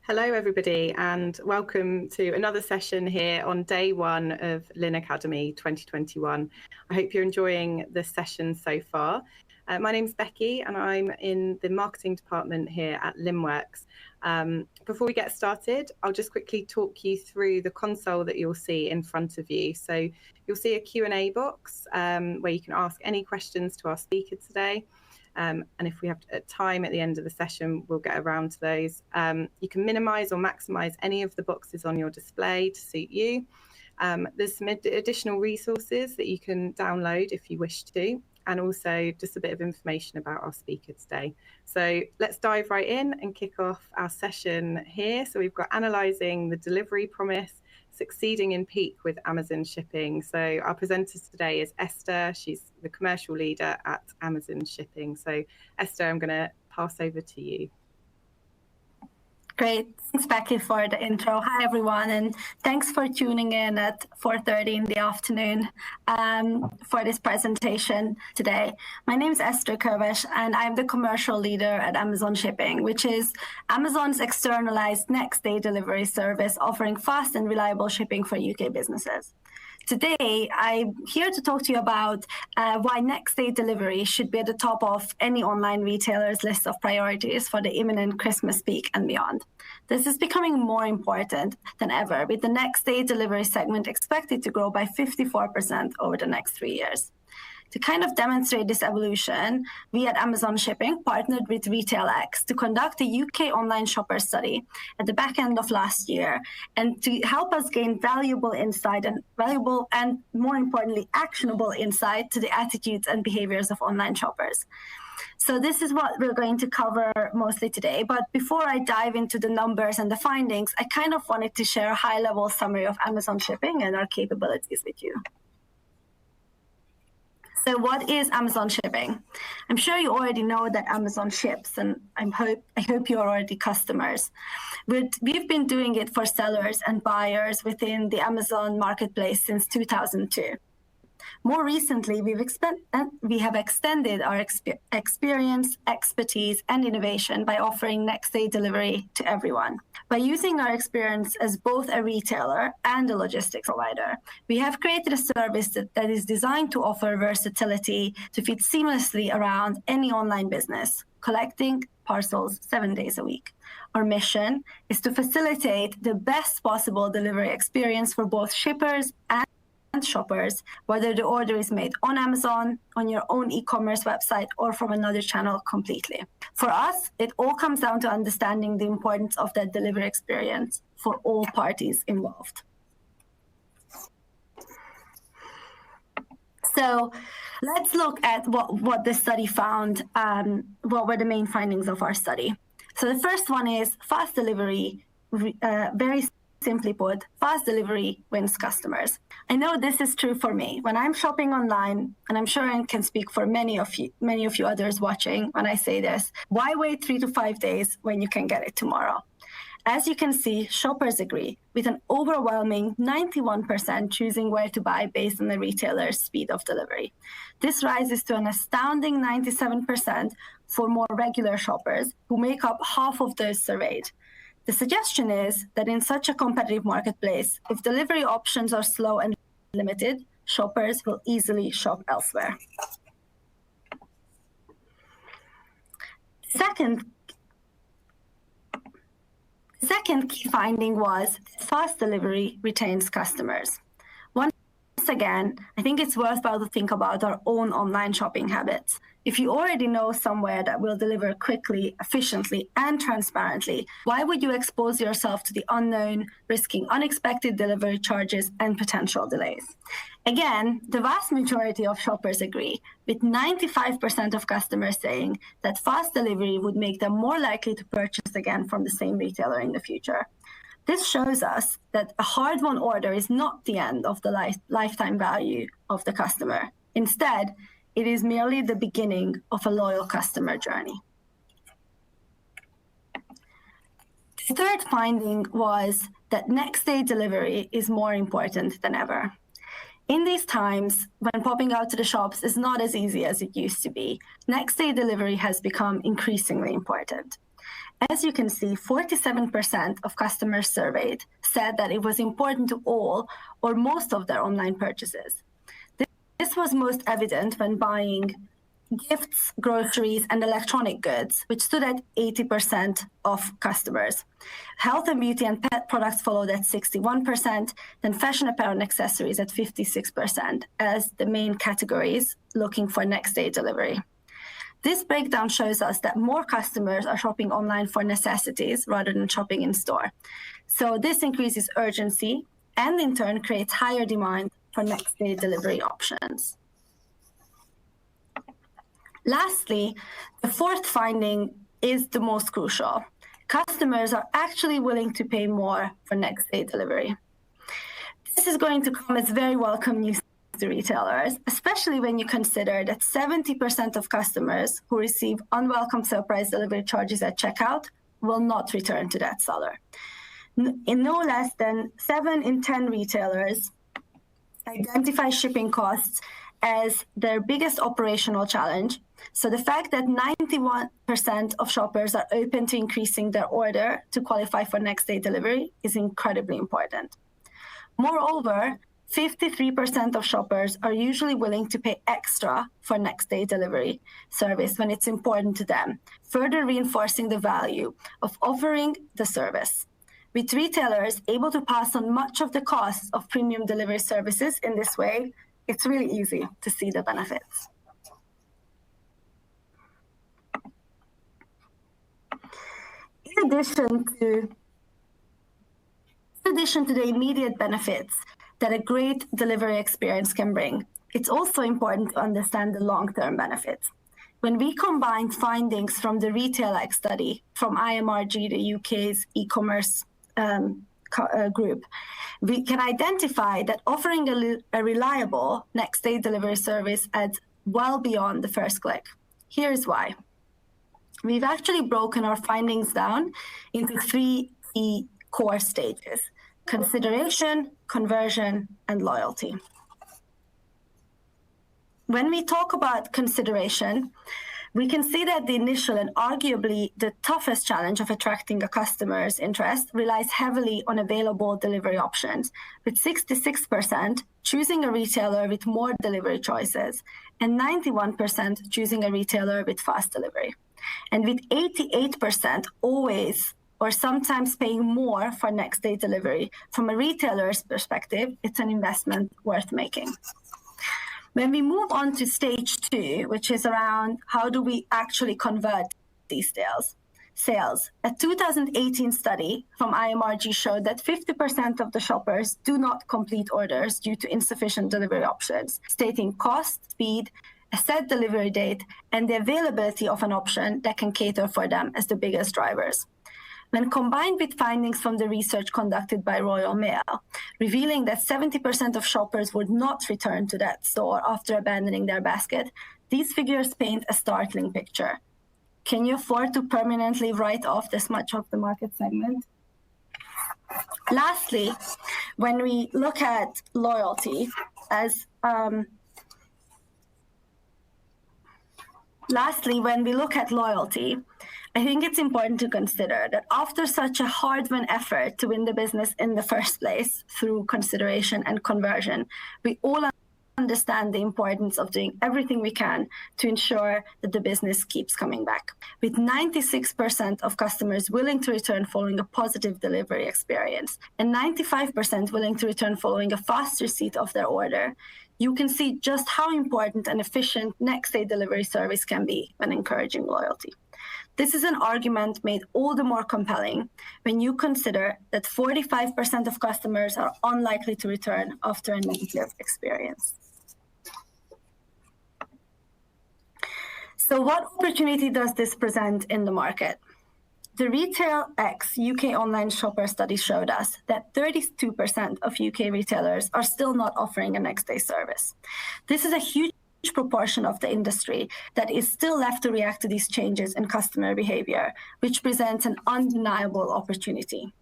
Hello, everybody, and welcome to another session here on day one of Lynn Academy 2021. I hope you're enjoying the session so far. My name's Becky, and I'm in the marketing department here at LynnWorks. Before we get started, I'll just quickly talk you through the console that you'll see in front of you. So you'll see a Q&A box where you can ask any questions to our speaker today. And if we have time at the end of the session, we'll get around to those. You can minimize or maximize any of the boxes on your display to suit you. There's some additional resources that you can download if you wish to, and also just a bit of information about our speaker today. So let's dive right in and kick off our session here. So we've got analyzing the delivery promise, succeeding in peak with Amazon Shipping. So our presenter today is Esther. She's the commercial leader at Amazon Shipping. So Esther, I'm going to pass over to you. Great. Thanks, Becky, for the intro. Hi, everyone, and thanks for tuning in at 4:30 in the afternoon for this presentation today. My name is Esther Köves, and I'm the commercial leader at Amazon Shipping, which is Amazon's externalized next-day delivery service offering fast and reliable shipping for UK businesses. Today, I'm here to talk to you about why next-day delivery should be at the top of any online retailer's list of priorities for the imminent Christmas peak and beyond. This is becoming more important than ever, with the next-day delivery segment expected to grow by 54% over the next 3 years. To kind of demonstrate this evolution, we at Amazon Shipping partnered with RetailX to conduct a UK online shopper study at the back end of last year, and to help us gain valuable insight and more importantly, actionable insight to the attitudes and behaviors of online shoppers. So this is what we're going to cover mostly today. But before I dive into the numbers and the findings, I kind of wanted to share a high-level summary of Amazon Shipping and our capabilities with you. So what is Amazon Shipping? I'm sure you already know that Amazon ships, and I hope you're already customers. We've been doing it for sellers and buyers within the Amazon marketplace since 2002. More recently, we have extended our experience, expertise, and innovation by offering next-day delivery to everyone. By using our experience as both a retailer and a logistics provider, we have created a service that is designed to offer versatility to fit seamlessly around any online business, collecting parcels 7 days a week. Our mission is to facilitate the best possible delivery experience for both shippers and shoppers, whether the order is made on Amazon, on your own e-commerce website, or from another channel completely. For us, it all comes down to understanding the importance of that delivery experience for all parties involved. So let's look at what the study found. What were the main findings of our study? So the first one is fast delivery, very simply put, fast delivery wins customers. I know this is true for me. When I'm shopping online, and I'm sure I can speak for many of you others watching when I say this, why wait 3 to 5 days when you can get it tomorrow? As you can see, shoppers agree, with an overwhelming 91% choosing where to buy based on the retailer's speed of delivery. This rises to an astounding 97% for more regular shoppers, who make up half of those surveyed. The suggestion is that in such a competitive marketplace, if delivery options are slow and limited, shoppers will easily shop elsewhere. Second key finding was fast delivery retains customers. Once again, I think it's worthwhile to think about our own online shopping habits. If you already know somewhere that will deliver quickly, efficiently, and transparently, why would you expose yourself to the unknown, risking unexpected delivery charges and potential delays? Again, the vast majority of shoppers agree, with 95% of customers saying that fast delivery would make them more likely to purchase again from the same retailer in the future. This shows us that a hard-won order is not the end of the lifetime value of the customer. Instead, it is merely the beginning of a loyal customer journey. The third finding was that next-day delivery is more important than ever. In these times, when popping out to the shops is not as easy as it used to be, next-day delivery has become increasingly important. As you can see, 47% of customers surveyed said that it was important to all or most of their online purchases. This was most evident when buying gifts, groceries, and electronic goods, which stood at 80% of customers. Health and beauty and pet products followed at 61%, then fashion, apparel, and accessories at 56% as the main categories looking for next day delivery. This breakdown shows us that more customers are shopping online for necessities rather than shopping in store. So this increases urgency and in turn creates higher demand for next day delivery options. Lastly, the fourth finding is the most crucial. Customers are actually willing to pay more for next day delivery. This is going to come as very welcome news to retailers, especially when you consider that 70% of customers who receive unwelcome surprise delivery charges at checkout will not return to that seller. In no less than 7 in 10 retailers identify shipping costs as their biggest operational challenge. So the fact that 91% of shoppers are open to increasing their order to qualify for next day delivery is incredibly important. Moreover, 53% of shoppers are usually willing to pay extra for next day delivery service when it's important to them, further reinforcing the value of offering the service. With retailers able to pass on much of the costs of premium delivery services in this way, it's really easy to see the benefits. In addition to the immediate benefits that a great delivery experience can bring, it's also important to understand the long-term benefits. When we combined findings from the RetailX study from IMRG, the UK's e-commerce group, we can identify that offering a reliable next-day delivery service adds well beyond the first click. Here's why. We've actually broken our findings down into 3 key core stages: consideration, conversion, and loyalty. When we talk about consideration, we can see that the initial and arguably the toughest challenge of attracting a customer's interest relies heavily on available delivery options, with 66% choosing a retailer with more delivery choices and 91% choosing a retailer with fast delivery. And with 88% always or sometimes paying more for next day delivery, from a retailer's perspective, it's an investment worth making. When we move on to stage 2, which is around how do we actually convert these sales, a 2018 study from IMRG showed that 50% of the shoppers do not complete orders due to insufficient delivery options, stating cost, speed, a set delivery date, and the availability of an option that can cater for them as the biggest drivers. When combined with findings from the research conducted by Royal Mail, revealing that 70% of shoppers would not return to that store after abandoning their basket, these figures paint a startling picture. Can you afford to permanently write off this much of the market segment? Lastly, when we look at loyalty, I think it's important to consider that after such a hard-won effort to win the business in the first place through consideration and conversion, we all understand the importance of doing everything we can to ensure that the business keeps coming back. With 96% of customers willing to return following a positive delivery experience and 95% willing to return following a fast receipt of their order, you can see just how important an efficient next-day delivery service can be when encouraging loyalty. This is an argument made all the more compelling when you consider that 45% of customers are unlikely to return after a negative experience. So what opportunity does this present in the market? The RetailX UK online shopper study showed us that 32% of UK retailers are still not offering a next-day service. This is a huge proportion of the industry that is still left to react to these changes in customer behavior, which presents an undeniable opportunity.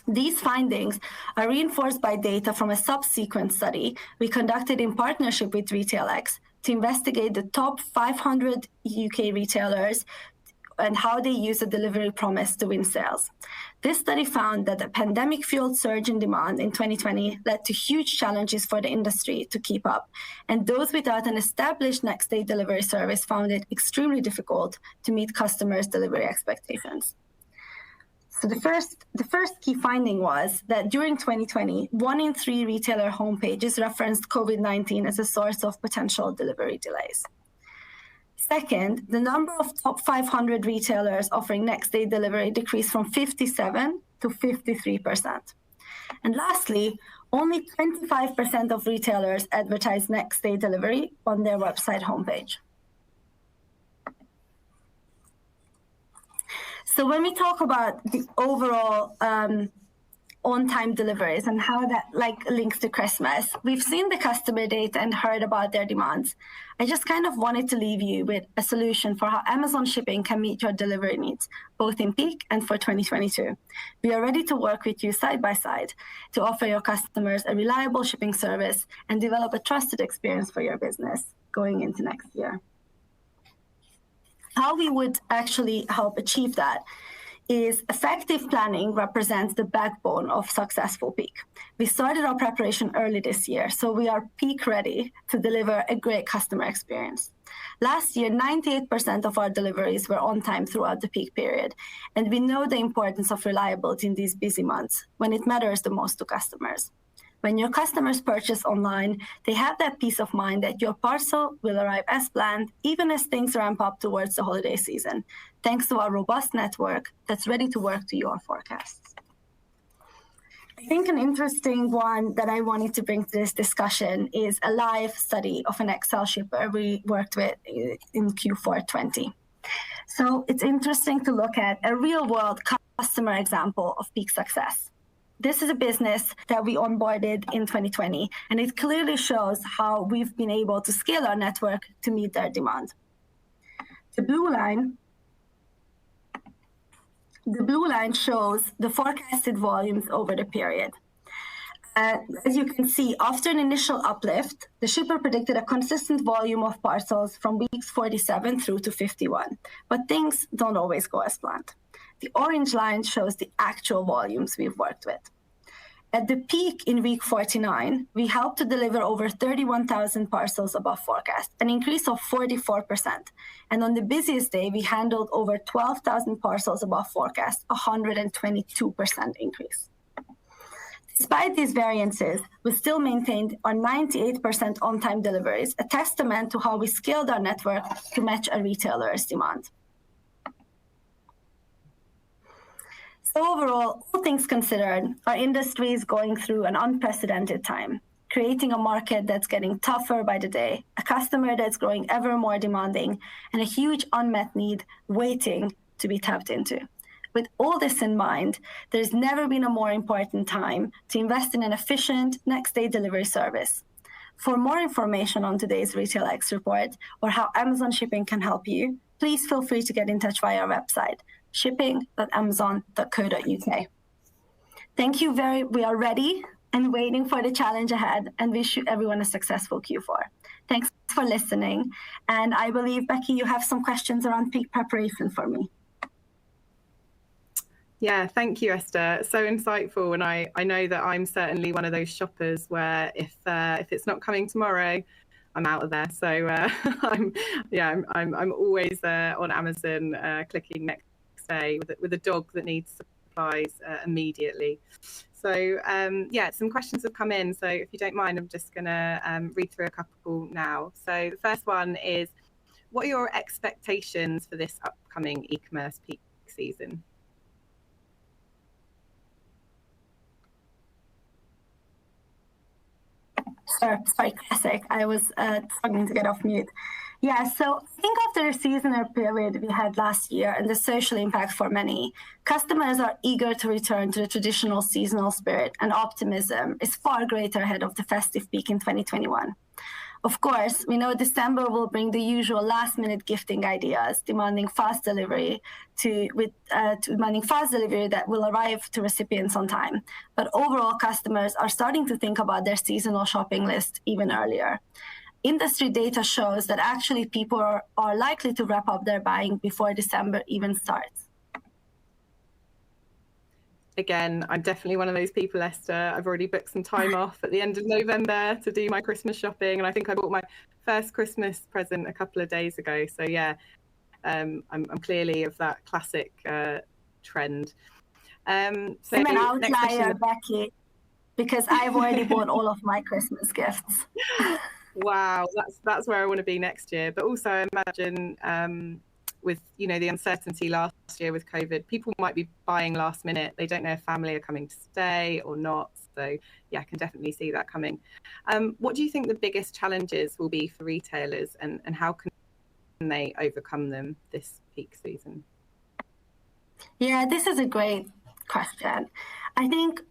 These findings are reinforced by data from a subsequent study we conducted in partnership with RetailX, to investigate the top 500 UK retailers and how they use the delivery promise to win sales. This study found that the pandemic-fueled surge in demand in 2020 led to huge challenges for the industry to keep up, and those without an established next-day delivery service found it extremely difficult to meet customers' delivery expectations. So the first key finding was that during 2020, 1 in 3 retailer homepages referenced COVID-19 as a source of potential delivery delays. Second, the number of top 500 retailers offering next-day delivery decreased from 57 to 53%. And lastly, only 25% of retailers advertise next-day delivery on their website homepage. So when we talk about the overall on-time deliveries and how that links to Christmas, we've seen the customer data and heard about their demands. I just kind of wanted to leave you with a solution for how Amazon Shipping can meet your delivery needs, both in peak and for 2022. We are ready to work with you side by side to offer your customers a reliable shipping service and develop a trusted experience for your business going into next year. How we would actually help achieve that is effective planning represents the backbone of successful peak. We started our preparation early this year, so we are peak ready to deliver a great customer experience. Last year, 98% of our deliveries were on time throughout the peak period, and we know the importance of reliability in these busy months when it matters the most to customers. When your customers purchase online, they have that peace of mind that your parcel will arrive as planned, even as things ramp up towards the holiday season, thanks to our robust network that's ready to work to your forecasts. I think an interesting one that I wanted to bring to this discussion is a live study of an Excel shipper we worked with in Q4 20. So it's interesting to look at a real-world customer example of peak success. This is a business that we onboarded in 2020, and it clearly shows how we've been able to scale our network to meet their demand. The blue line shows the forecasted volumes over the period. As you can see, after an initial uplift, the shipper predicted a consistent volume of parcels from weeks 47 through to 51, but things don't always go as planned. The orange line shows the actual volumes we've worked with. At the peak in week 49, we helped to deliver over 31,000 parcels above forecast, an increase of 44%. And on the busiest day, we handled over 12,000 parcels above forecast, a 122% increase. Despite these variances, we still maintained our 98% on-time deliveries, a testament to how we scaled our network to match a retailer's demand. So overall, all things considered, our industry is going through an unprecedented time, creating a market that's getting tougher by the day, a customer that's growing ever more demanding, and a huge unmet need waiting to be tapped into. With all this in mind, there's never been a more important time to invest in an efficient next-day delivery service. For more information on today's Retail X report or how Amazon Shipping can help you, please feel free to get in touch via our website, shipping.amazon.co.uk. Thank you we are ready and waiting for the challenge ahead, and wish everyone a successful Q4. Thanks for listening. And I believe, Becky, you have some questions around peak preparation for me. Yeah, thank you, Esther. So insightful. And I know that I'm certainly one of those shoppers where if it's not coming tomorrow, I'm out of there. So I'm always on Amazon clicking next day with a dog that needs supplies immediately. So some questions have come in. So if you don't mind, I'm just going to read through a couple now. So the first one is, what are your expectations for this upcoming e-commerce peak season? Sorry, classic. I was struggling to get off mute. Yeah, so I think after the seasonal period we had last year and the social impact for many, customers are eager to return to the traditional seasonal spirit, and optimism is far greater ahead of the festive peak in 2021. Of course, we know December will bring the usual last-minute gifting ideas, demanding fast delivery that will arrive to recipients on time. But overall, customers are starting to think about their seasonal shopping list even earlier. industry data shows that actually people are likely to wrap up their buying before December even starts. Again, I'm definitely one of those people, Esther. I've already booked some time off at the end of November to do my Christmas shopping. And I think I bought my first Christmas present a couple of days ago. So yeah, I'm clearly of that classic trend. I'm an outlier, Becky, because I've already bought all of my Christmas gifts. Wow, that's where I want to be next year. But also, I imagine with the uncertainty last year with COVID, people might be buying last minute. They don't know if family are coming to stay or not. So yeah, I can definitely see that coming. What do you think the biggest challenges will be for retailers, and how can they overcome them this peak season? Yeah, this is a great question. I think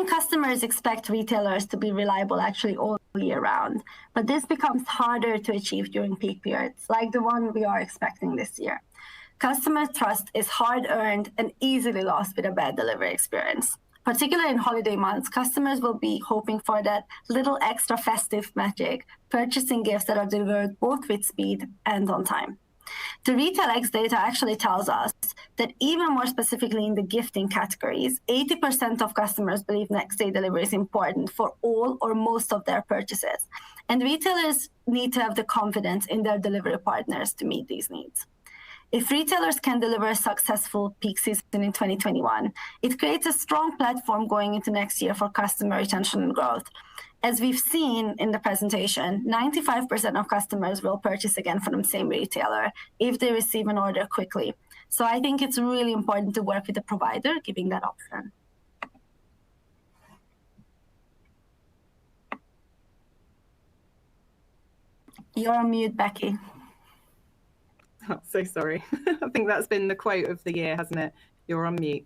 customers expect retailers to be reliable actually all year round, but this becomes harder to achieve during peak periods, like the one we are expecting this year. Customer trust is hard-earned and easily lost with a bad delivery experience. Particularly in holiday months, customers will be hoping for that little extra festive magic, purchasing gifts that are delivered both with speed and on time. The RetailX data actually tells us that even more specifically in the gifting categories, 80% of customers believe next day delivery is important for all or most of their purchases. And retailers need to have the confidence in their delivery partners to meet these needs. If retailers can deliver a successful peak season in 2021, it creates a strong platform going into next year for customer retention and growth. As we've seen in the presentation, 95% of customers will purchase again from the same retailer if they receive an order quickly. So I think it's really important to work with the provider, giving that option. You're on mute, Becky. Oh, so sorry. I think that's been the quote of the year, hasn't it? You're on mute.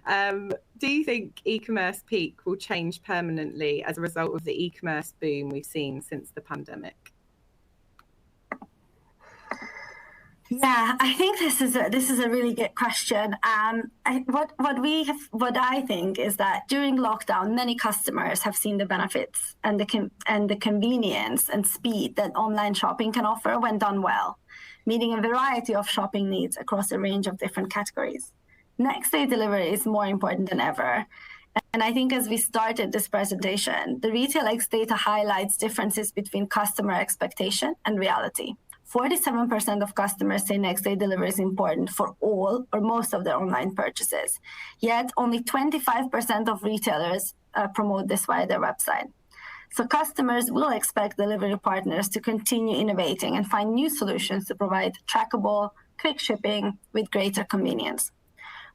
Do you think e-commerce peak will change permanently as a result of the e-commerce boom we've seen since the pandemic? Yeah, I think this is a really good question. What I think is that during lockdown, many customers have seen the benefits and the convenience and speed that online shopping can offer when done well, meeting a variety of shopping needs across a range of different categories. Next day delivery is more important than ever. And I think as we started this presentation, the RetailX data highlights differences between customer expectation and reality. 47% of customers say next day delivery is important for all or most of their online purchases. Yet only 25% of retailers promote this via their website. So customers will expect delivery partners to continue innovating and find new solutions to provide trackable, quick shipping with greater convenience.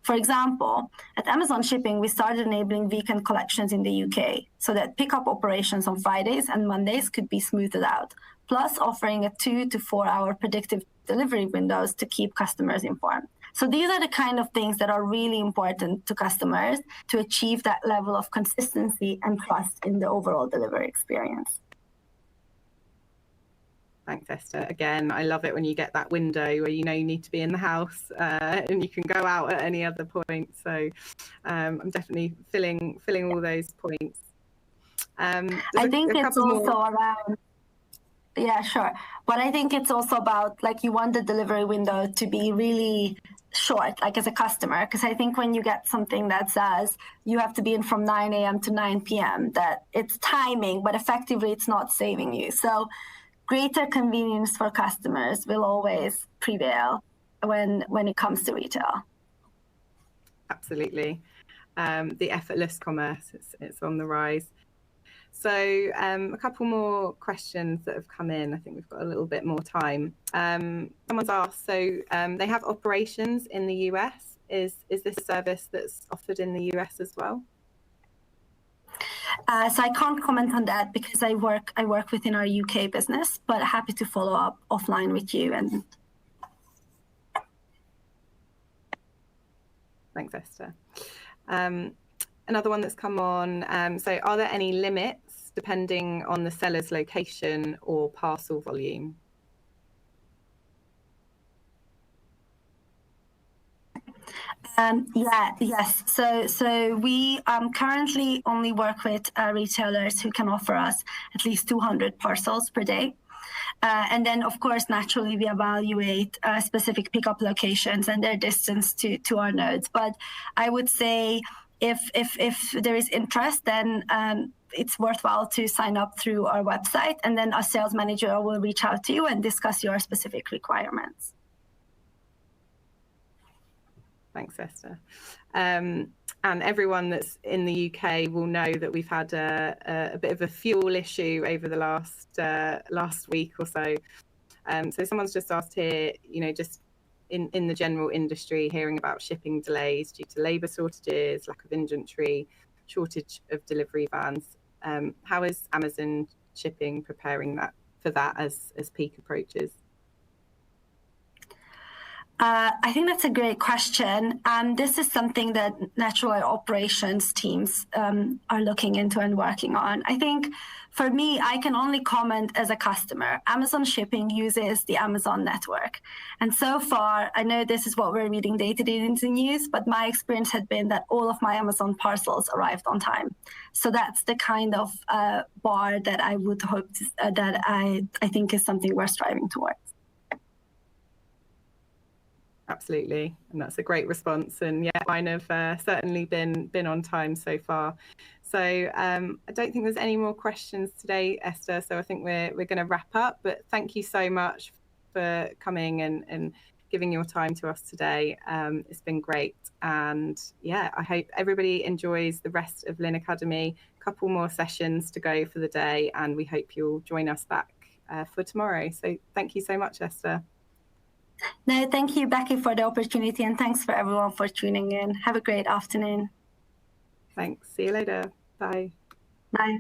For example, at Amazon Shipping, we started enabling weekend collections in the UK so that pickup operations on Fridays and Mondays could be smoothed out, plus offering a 2 to 4 hour predictive delivery windows to keep customers informed. So these are the kind of things that are really important to customers to achieve that level of consistency and trust in the overall delivery experience. Thanks, Esther. Again, I love it when you get that window where you need to be in the house and you can go out at any other point. So I'm definitely filling all those points. I think it's also around. Yeah, sure. But I think it's also about, like, you want the delivery window to be really short, like as a customer, because I think when you get something that says you have to be in from 9 a.m. to 9 p.m., that it's timing, but effectively it's not saving you. So greater convenience for customers will always prevail when it comes to retail. Absolutely. The effortless commerce, it's on the rise. So a couple more questions that have come in. I think we've got a little bit more time. Someone's asked, so they have operations in the US. Is this a service that's offered in the US as well? So I can't comment on that because I work within our UK business, but happy to follow up offline with you. And thanks, Esther. Another one that's come on. So are there any limits depending on the seller's location or parcel volume? Yes. So we currently only work with retailers who can offer us at least 200 parcels per day. And then, of course, naturally, we evaluate specific pickup locations and their distance to our nodes. But I would say if there is interest, then it's worthwhile to sign up through our website, and then our sales manager will reach out to you and discuss your specific requirements. Thanks, Esther. And everyone that's in the UK will know that we've had a bit of a fuel issue over the last week or so. So someone's just asked here, just in the general industry, hearing about shipping delays due to labour shortages, lack of inventory, shortage of delivery vans. How is Amazon Shipping preparing for that as peak approaches? I think that's a great question. This is something that naturally our operations teams are looking into and working on. I think for me, I can only comment as a customer. Amazon Shipping uses the Amazon network. And so far, I know this is what we're reading day-to-day in the news, but my experience had been that all of my Amazon parcels arrived on time. So that's the kind of bar that I would hope that I think is something we're striving towards. Absolutely, and that's a great response. And yeah, mine have certainly been on time so far. So I don't think there's any more questions today, Esther. So I think we're going to wrap up. But thank you so much for coming and giving your time to us today. It's been great, and yeah, I hope everybody enjoys the rest of Lynn Academy. A couple more sessions to go for the day, and we hope you'll join us back for tomorrow. So thank you so much, Esther. No, thank you, Becky, for the opportunity, and thanks for everyone for tuning in. Have a great afternoon. Thanks. See you later. Bye. Bye.